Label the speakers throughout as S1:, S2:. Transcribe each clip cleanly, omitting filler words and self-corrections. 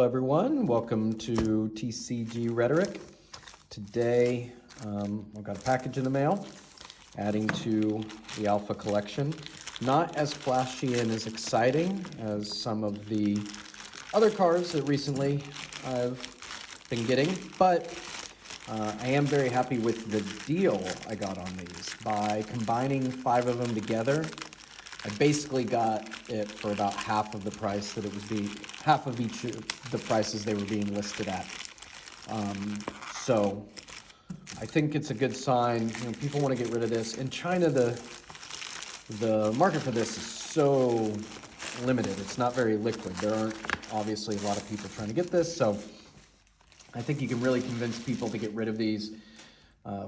S1: everyone. Welcome to TCG Rhetoric. Today, I've got a package in the mail, adding to the Alpha collection. Not as flashy and as exciting as some of the other cards that recently I've been getting, but I am very happy with the deal I got on these. By combining 5 of them together, I basically got it for about half of the price that it was half of each of the prices they were being listed at. So I think it's a good sign. You know, people want to get rid of this. In China, the market for this is so limited. It's not very liquid. There aren't obviously a lot of people trying to get this. So I think you can really convince people to get rid of these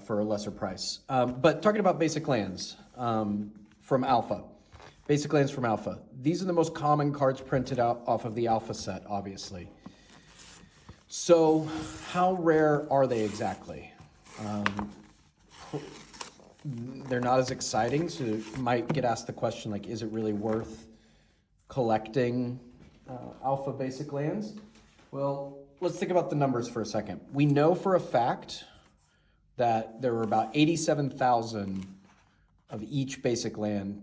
S1: for a lesser price. But talking about basic lands from Alpha. Basic lands from Alpha. These are the most common cards printed out off of the Alpha set, obviously. So how rare are they exactly? They're not as exciting, so you might get asked the question, like, is it really worth collecting Alpha basic lands? Well, let's think about the numbers for a second. We know for a fact that there were about 87,000 of each basic land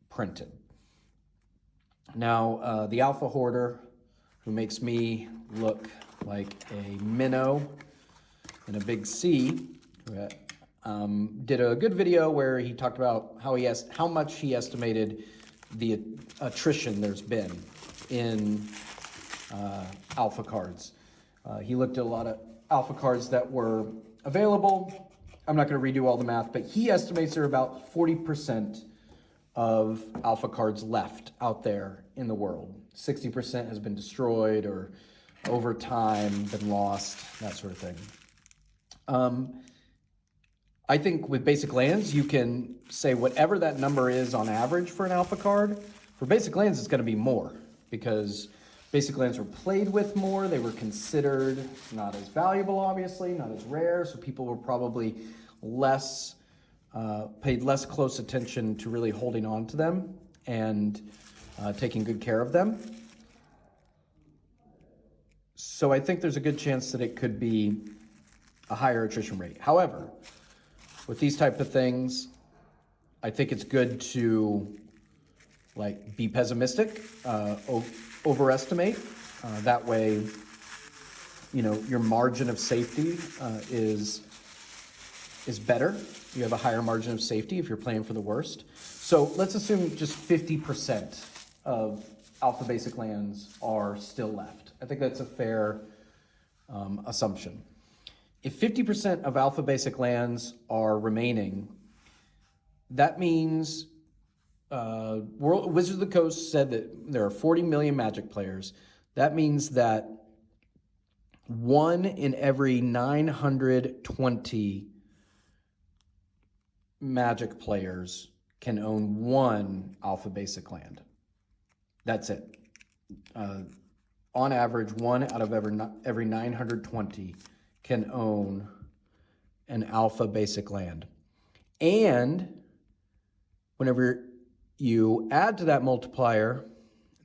S1: printed. Now, the Alpha Hoarder, who makes me look like a minnow and a big C, did a good video where he talked about how much he estimated the attrition there's been in Alpha cards. He looked at a lot of Alpha cards that were available. I'm not going to redo all the math, but he estimates there are about 40% of Alpha cards left out there in the world. 60% has been destroyed or over time been lost, that sort of thing. I think with basic lands, you can say whatever that number is on average for an Alpha card. For basic lands, it's going to be more because basic lands were played with more. They were considered not as valuable, obviously, not as rare. So people were probably paid less close attention to really holding on to them and taking good care of them. So I think there's a good chance that it could be a higher attrition rate. However, with these type of things, I think it's good to be pessimistic, overestimate. That way, you know, your margin of safety is better. You have a higher margin of safety if you're playing for the worst. So let's assume just 50% of Alpha basic lands are still left. I think that's a fair assumption. If 50% of Alpha basic lands are remaining, that means Wizards of the Coast said that there are 40 million Magic players. That means that 1 in every 920 Magic players can own 1 Alpha basic land. That's it. On average, 1 out of every 920 can own an Alpha basic land. And whenever you add to that multiplier,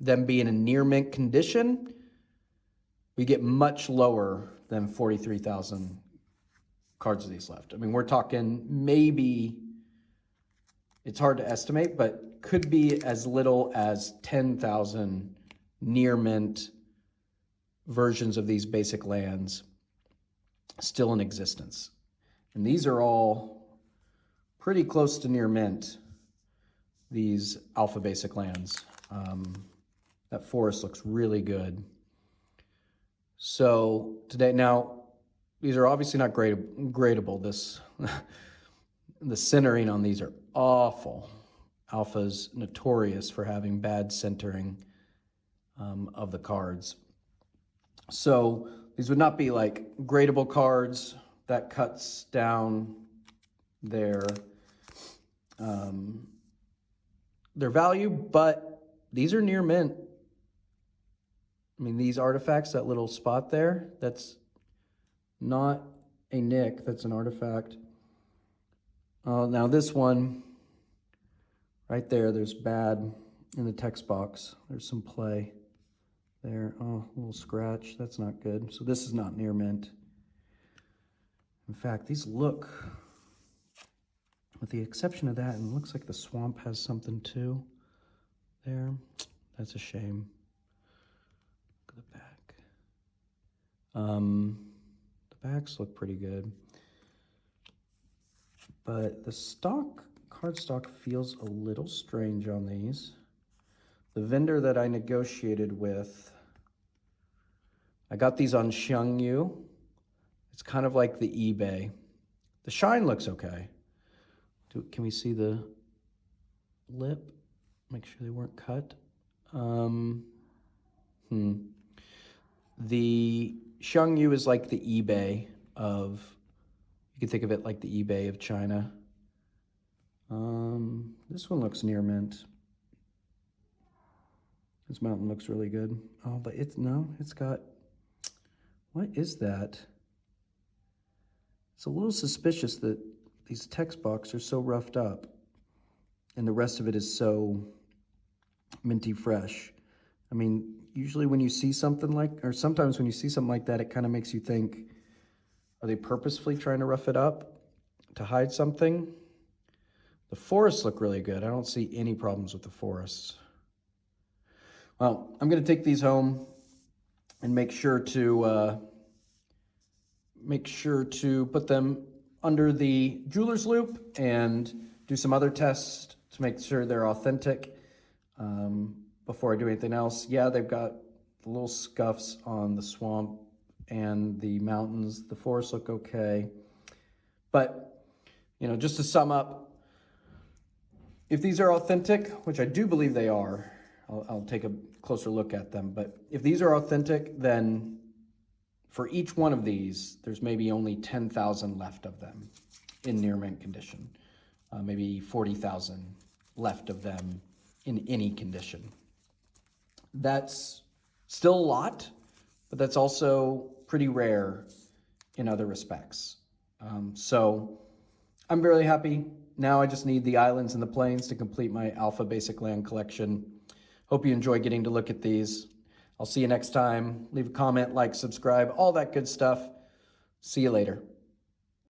S1: them being in near mint condition, we get much lower than 43,000 cards of these left. I mean, we're talking maybe, it's hard to estimate, but could be as little as 10,000 near mint versions of these basic lands still in existence. And these are all pretty close to near mint, these Alpha basic lands. That forest looks really good. So today, now, these are obviously not gradable. The centering on these are awful. Alpha's notorious for having bad centering of the cards. So these would not be gradable cards. That cuts down their value, but these are near mint. I mean, these artifacts, that little spot there, that's not a nick, that's an artifact. Now this one, right there, there's bad in the text box. There's some play there. Oh, a little scratch. That's not good. So this is not near mint. In fact, these look, with the exception of that, and it looks like the swamp has something too there. That's a shame. Look at the back. The backs look pretty good. But the cardstock feels a little strange on these. The vendor that I negotiated with, I got these on Xiangyu. It's kind of like the eBay. The shine looks okay. Can we see the lip? Make sure they weren't cut. The Xiangyu is like the eBay of, you can think of it like the eBay of China. This one looks near mint. This mountain looks really good. Oh, but it's got, what is that? It's a little suspicious that these text boxes are so roughed up and the rest of it is so minty fresh. I mean, usually when you see something like, or sometimes when you see something like that, it kind of makes you think, are they purposefully trying to rough it up to hide something? The forests look really good. I don't see any problems with the forests. Well, I'm going to take these home and make sure to put them under the jeweler's loupe and do some other tests to make sure they're authentic before I do anything else. Yeah, they've got little scuffs on the swamp and the mountains. The forests look okay. But, you know, just to sum up, if these are authentic, which I do believe they are, I'll take a closer look at them. But if these are authentic, then for each one of these, there's maybe only 10,000 left of them in near mint condition. Maybe 40,000 left of them in any condition. That's still a lot, but that's also pretty rare in other respects. So I'm really happy. Now I just need the islands and the plains to complete my Alpha Basic Land collection. Hope you enjoy getting to look at these. I'll see you next time. Leave a comment, like, subscribe, all that good stuff. See you later.